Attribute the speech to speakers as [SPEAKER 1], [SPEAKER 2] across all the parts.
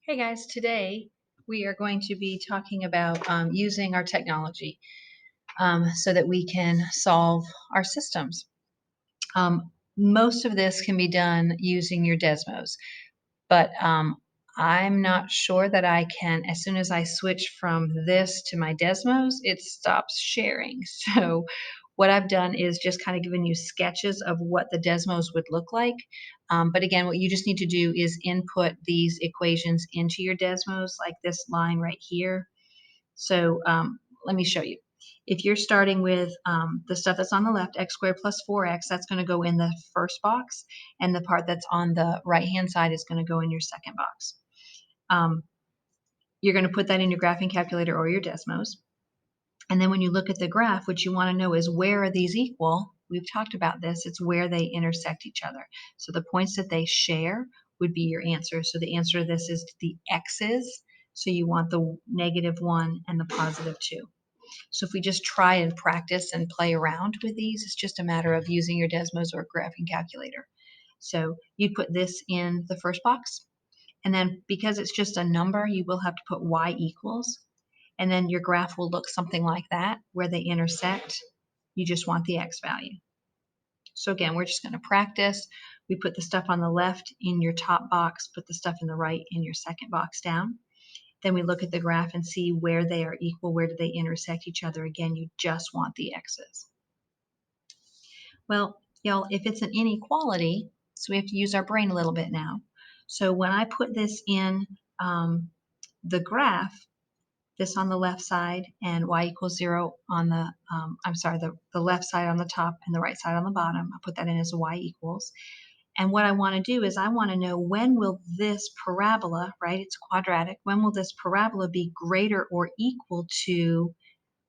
[SPEAKER 1] Hey guys, today we are going to be talking about using our technology so that we can solve our systems. Most of this can be done using your Desmos, but I'm not sure that I can, as soon as I switch from this to my Desmos, it stops sharing. So what I've done is just kind of given you sketches of what the Desmos would look like. But again, what you just need to do is input these equations into your Desmos, like this line right here. So let me show you. If you're starting with the stuff that's on the left, x squared plus 4x, that's going to go in the first box, and the part that's on the right-hand side is going to go in your second box. You're going to put that in your graphing calculator or your Desmos. And then when you look at the graph, what you want to know is, where are these equal? We've talked about this. It's where they intersect each other. So the points that they share would be your answer. So the answer to this is the x's. So you want the -1 and the +2. So if we just try and practice and play around with these, it's just a matter of using your Desmos or graphing calculator. So you put this in the first box, and then because it's just a number, you will have to put y equals, and then your graph will look something like that. Where they intersect, you just want the x value. So again, we're just going to practice. We put the stuff on the left in your top box, put the stuff in the right in your second box down. Then we look at the graph and see where they are equal, where do they intersect each other. Again, you just want the x's. Well, y'all, if it's an inequality, so we have to use our brain a little bit now. So when I put this in the graph, this on the left side and y equals 0 on the, the left side on the top and the right side on the bottom, I put that in as y equals. And what I want to do is I want to know, when will this parabola, right, it's quadratic, when will this parabola be greater or equal to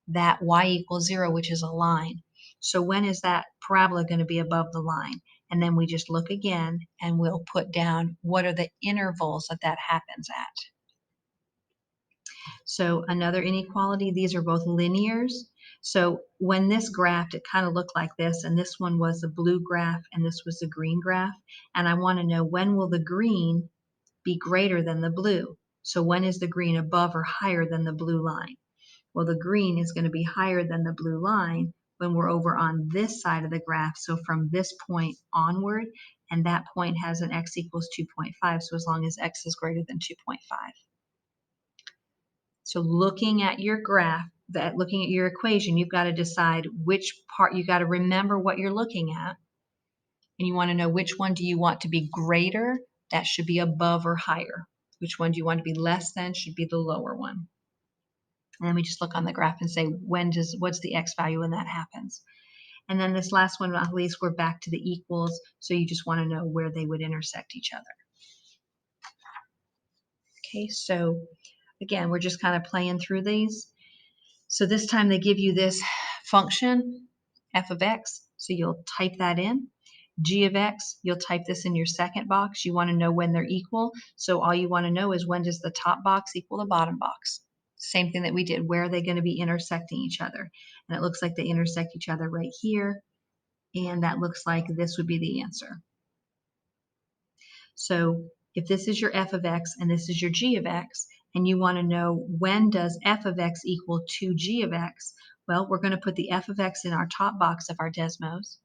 [SPEAKER 1] that y equals 0, which is a line? So when is that parabola going to be above the line? And then we just look again and we'll put down what are the intervals that that happens at. So another inequality, these are both linears. So when this graphed, it kind of looked like this, and this one was the blue graph and this was the green graph. And I want to know, when will the green be greater than the blue? So when is the green above or higher than the blue line? Well, the green is going to be higher than the blue line when we're over on this side of the graph. So from this point onward, and that point has an x equals 2.5. So as long as x is greater than 2.5. So looking at your graph, looking at your equation, you've got to decide which part, you got to remember what you're looking at. And you want to know, which one do you want to be greater? That should be above or higher. Which one do you want to be less than? Should be the lower one. And then we just look on the graph and say, what's the x value when that happens? And then this last one, at least we're back to the equals. So you just want to know where they would intersect each other. Okay, so again, we're just kind of playing through these. So this time they give you this function, f of x, so you'll type that in. G of x, you'll type this in your second box. You want to know when they're equal, so all you want to know is, when does the top box equal the bottom box? Same thing that we did, where are they going to be intersecting each other? And it looks like they intersect each other right here, and that looks like this would be the answer. So if this is your f of x and this is your g of x, and you want to know, when does f of x equal 2g of x, well, we're going to put the f of x in our top box of our Desmos.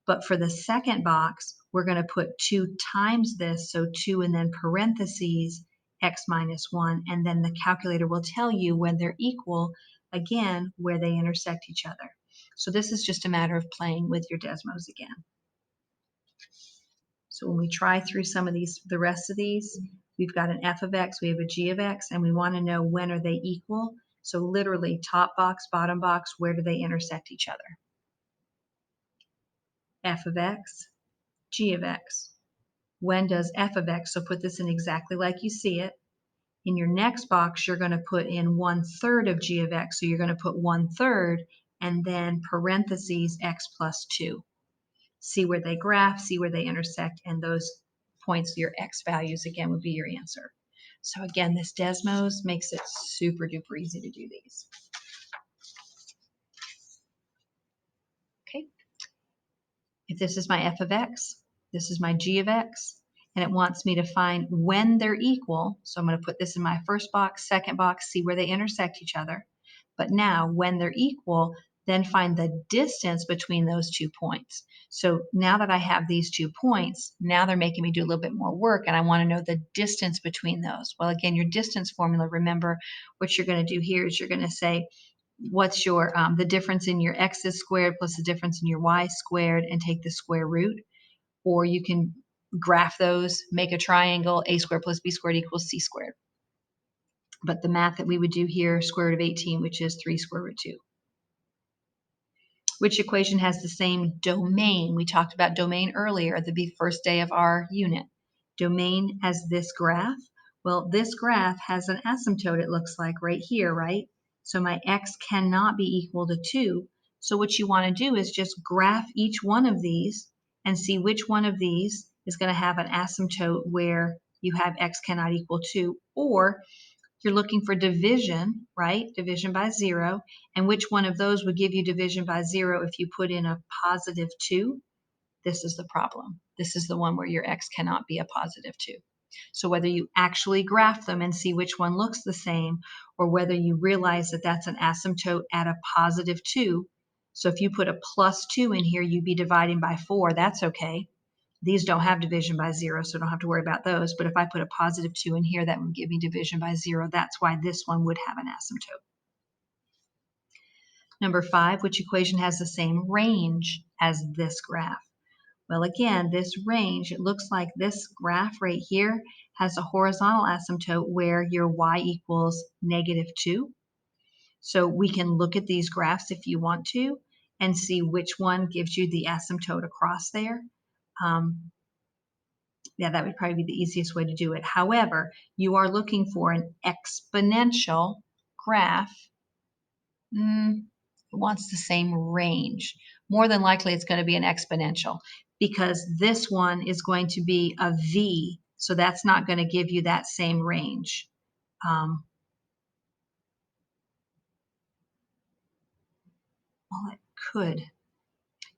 [SPEAKER 1] But for the second box, we're going to put 2 times this, so 2 and then parentheses x minus 1, and then the calculator will tell you when they're equal, again, where they intersect each other. So this is just a matter of playing with your Desmos again. So when we try through some of these, the rest of these, we've got an f of x, we have a g of x, and we want to know, when are they equal? So literally, top box, bottom box, where do they intersect each other? F of x, g of x. When does f of x, so put this in exactly like you see it. In your next box, you're going to put in 1/3 of g of x, so you're going to put 1/3 and then parentheses x plus 2. See where they graph, see where they intersect, and those points, your x values, again, would be your answer. So again, this Desmos makes it super duper easy to do these. Okay. If this is my f of x, this is my g of x, and it wants me to find when they're equal. So I'm going to put this in my first box, second box, see where they intersect each other. But now when they're equal, then find the distance between those 2 points. So now that I have these 2 points, now they're making me do a little bit more work, and I want to know the distance between those. Well, again, your distance formula, remember what you're going to do here is you're going to say, what's your the difference in your x's squared plus the difference in your y squared, and take the square root. Or you can graph those, make a triangle, a squared plus b squared equals c squared. But the math that we would do here, square root of 18, which is 3 square root 2. Which equation has the same domain? We talked about domain earlier, the first day of our unit. Domain has this graph. Well, this graph has an asymptote, it looks like, right here, right? So my x cannot be equal to 2. So what you want to do is just graph each one of these and see which one of these is going to have an asymptote where you have x cannot equal 2. Or you're looking for division, right? Division by 0. And which one of those would give you division by 0 if you put in a positive 2? This is the problem. This is the one where your x cannot be a positive 2. So whether you actually graph them and see which one looks the same, or whether you realize that that's an asymptote at a positive 2. So if you put a plus 2 in here, you'd be dividing by 4. That's okay. These don't have division by 0, so I don't have to worry about those. But if I put a positive 2 in here, that would give me division by 0. That's why this one would have an asymptote. Number 5, which equation has the same range as this graph? Well, again, this range, it looks like this graph right here has a horizontal asymptote where your y equals -2. So we can look at these graphs if you want to and see which one gives you the asymptote across there. Yeah, that would probably be the easiest way to do it. However, you are looking for an exponential graph. It wants the same range. More than likely, it's going to be an exponential because this one is going to be a V, so that's not going to give you that same range. Well, it could.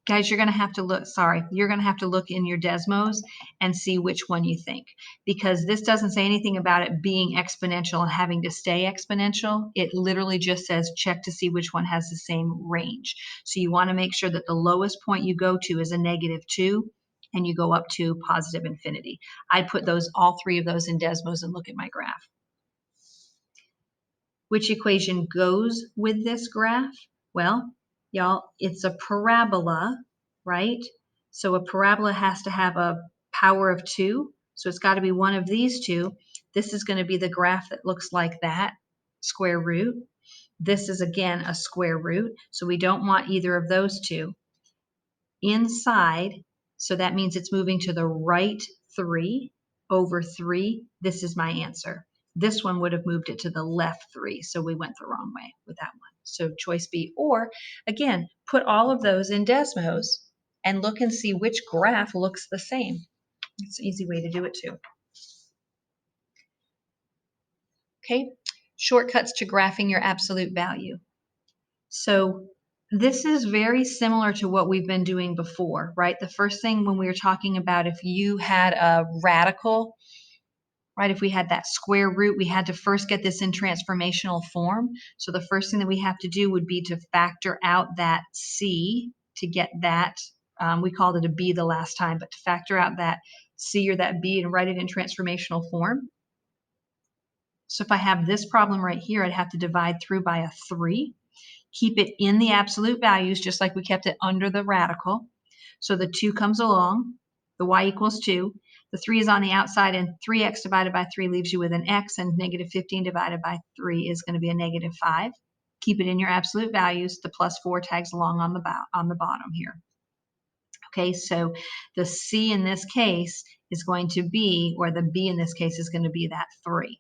[SPEAKER 1] Guys, you're going to have to look, you're going to have to look in your Desmos and see which one you think, because this doesn't say anything about it being exponential and having to stay exponential. It literally just says check to see which one has the same range. So you want to make sure that the lowest point you go to is a -2 and you go up to positive infinity. I put all 3 of those in Desmos and look at my graph. Which equation goes with this graph? Well, y'all, it's a parabola, right? So a parabola has to have a power of 2. So it's got to be one of these two. This is going to be the graph that looks like that, square root. This is, again, a square root. So we don't want either of those two. Inside, so that means it's moving to the right 3 over 3. This is my answer. This one would have moved it to the left 3, so we went the wrong way with that one. So choice B. Or, again, put all of those in Desmos and look and see which graph looks the same. It's an easy way to do it too. Okay, shortcuts to graphing your absolute value. So this is very similar to what we've been doing before, right? The first thing when we were talking about if you had a radical, right? If we had that square root, we had to first get this in transformational form. So the first thing that we have to do would be to factor out that C to get that. We called it a B the last time, but to factor out that C or that B and write it in transformational form. So if I have this problem right here, I'd have to divide through by a 3. Keep it in the absolute values, just like we kept it under the radical. So the 2 comes along, the y equals 2. The 3 is on the outside, and 3x divided by 3 leaves you with an x, and -15 divided by 3 is going to be a -5. Keep it in your absolute values. The plus 4 tags along on the bottom here. Okay, so the c in this case is going to be, or the b in this case is going to be that 3.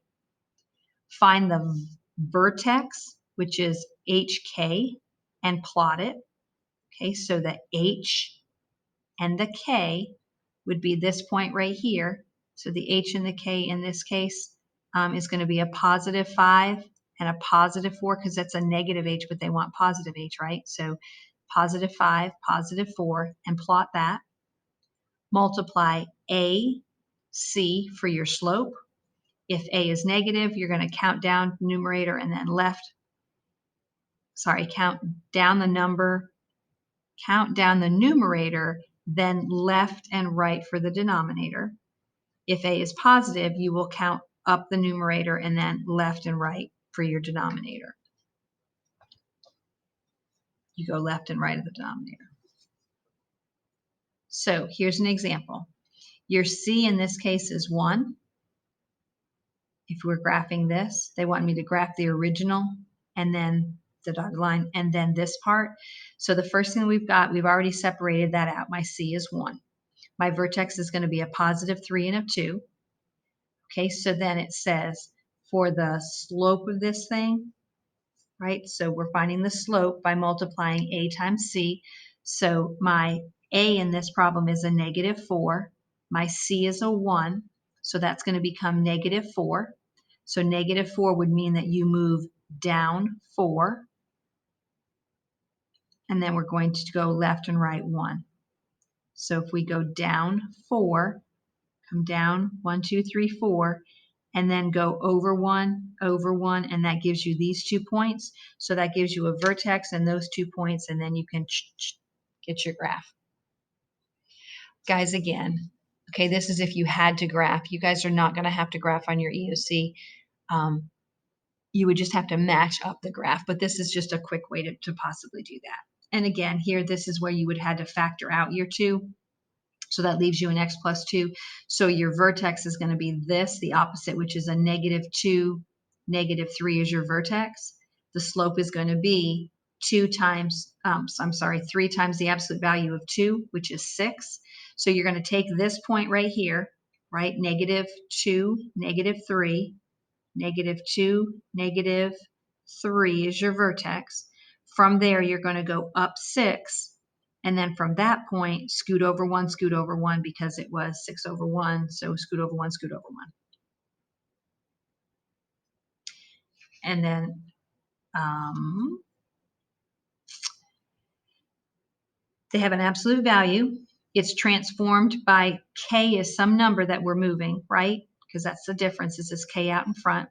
[SPEAKER 1] Find the vertex, which is HK, and plot it. Okay, so the H and the K would be this point right here. So the H and the K in this case is going to be a +5 and a +4 because that's a negative H, but they want positive H, right? So +5, +4, and plot that. Multiply A C for your slope. If A is negative, you're going to count down numerator and then count down the numerator, then left and right for the denominator. If A is positive, you will count up the numerator and then left and right for your denominator. You go left and right of the denominator. So here's an example. Your C in this case is 1. If we're graphing this, they want me to graph the original and then the dotted line and then this part. So the first thing we've already separated that out. My C is 1. My vertex is going to be a positive 3 and a 2. Okay, so then it says for the slope of this thing, right? So we're finding the slope by multiplying A times C. So my A in this problem is a negative 4. My C is a 1. So that's going to become negative 4. So negative 4 would mean that you move down 4. And then we're going to go left and right 1. So if we go down 4, come down 1, 2, 3, 4, and then go over 1, and that gives you these 2 points. So that gives you a vertex and those 2 points, and then you can get your graph. Guys, again, okay, this is if you had to graph. You guys are not going to have to graph on your EOC. You would just have to match up the graph, but this is just a quick way to possibly do that. And again, here, this is where you would have to factor out your 2. So that leaves you an x plus 2. So your vertex is going to be this, the opposite, which is a negative 2, negative 3 is your vertex. The slope is going to be 3 times the absolute value of 2, which is 6. So you're going to take this point right here, right? Negative 2, negative 3, negative 2, negative 3 is your vertex. From there, you're going to go up 6. And then from that point, scoot over 1 because it was 6 over 1. So scoot over 1, scoot over 1. And then they have an absolute value. It's transformed by K is some number that we're moving, right? Because that's the difference. This is K out in front.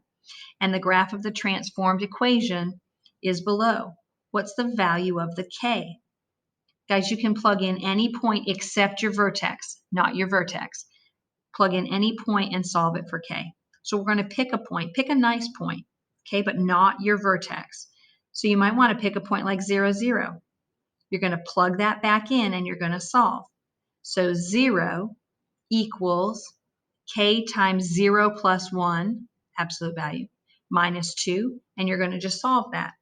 [SPEAKER 1] And the graph of the transformed equation is below. What's the value of the K? Guys, you can plug in any point except your vertex, not your vertex. Plug in any point and solve it for K. So we're going to pick a point. Pick a nice point, okay, but not your vertex. So you might want to pick a point like 0, 0. You're going to plug that back in and you're going to solve. So 0 equals K times 0 plus 1, absolute value, minus 2, and you're going to just solve that.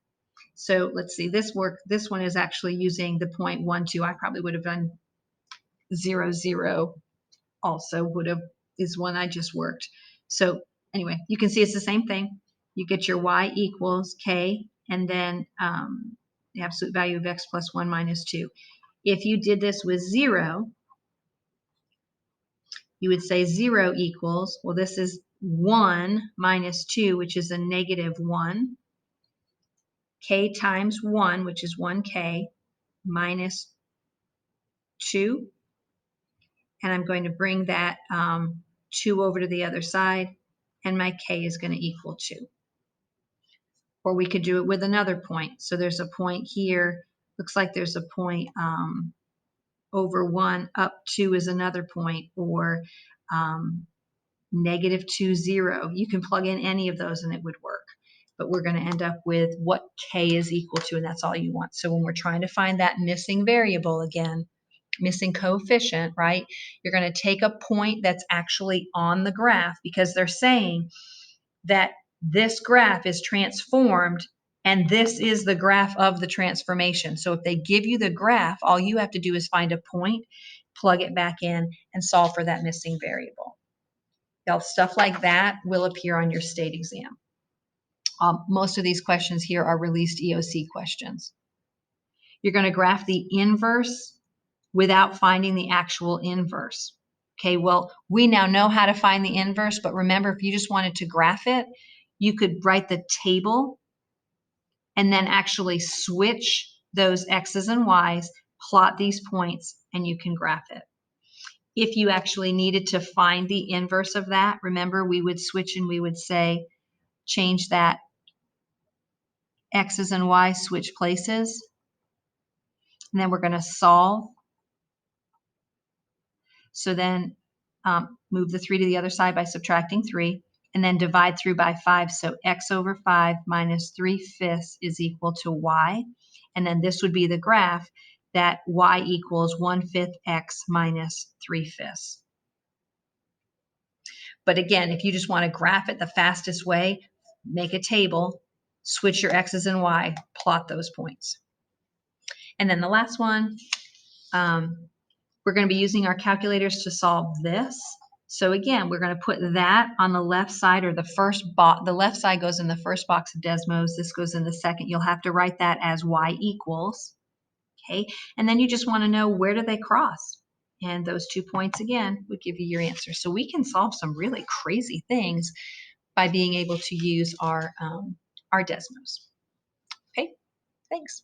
[SPEAKER 1] So let's see, this one is actually using the point 1, 2. I probably would have done 0, 0 also is one I just worked. So anyway, you can see it's the same thing. You get your y equals K and then the absolute value of x plus 1 minus 2. If you did this with 0, you would say 0 equals, well, this is 1 minus 2, which is a negative 1. K times 1, which is 1K, minus 2. And I'm going to bring that 2 over to the other side, and my K is going to equal 2. Or we could do it with another point. So there's a point here. Looks like there's a point over 1, up 2 is another point, or negative 2, 0. You can plug in any of those and it would work. But we're going to end up with what K is equal to, and that's all you want. So when we're trying to find that missing variable again, missing coefficient, right? You're going to take a point that's actually on the graph because they're saying that this graph is transformed and this is the graph of the transformation. So if they give you the graph, all you have to do is find a point, plug it back in, and solve for that missing variable. Now, stuff like that will appear on your state exam. Most of these questions here are released EOC questions. You're going to graph the inverse without finding the actual inverse. Okay, well, we now know how to find the inverse, but remember, if you just wanted to graph it, you could write the table and then actually switch those X's and Y's, plot these points, and you can graph it. If you actually needed to find the inverse of that, remember we would switch and we would say, change that x's and y's, switch places. And then we're going to solve. So then move the 3 to the other side by subtracting 3. And then divide through by 5. So x over 5 minus 3/5 is equal to y. And then this would be the graph that y equals 1/5 x minus 3/5. But again, if you just want to graph it the fastest way, make a table, switch your x's and y, plot those points. And then the last one, we're going to be using our calculators to solve this. So again, we're going to put that on the left side, or the first box. The left side goes in the first box of Desmos. This goes in the second. You'll have to write that as y equals. Okay, and then you just want to know, where do they cross? And those 2 points again would give you your answer. So we can solve some really crazy things by being able to use our Desmos. Okay, thanks.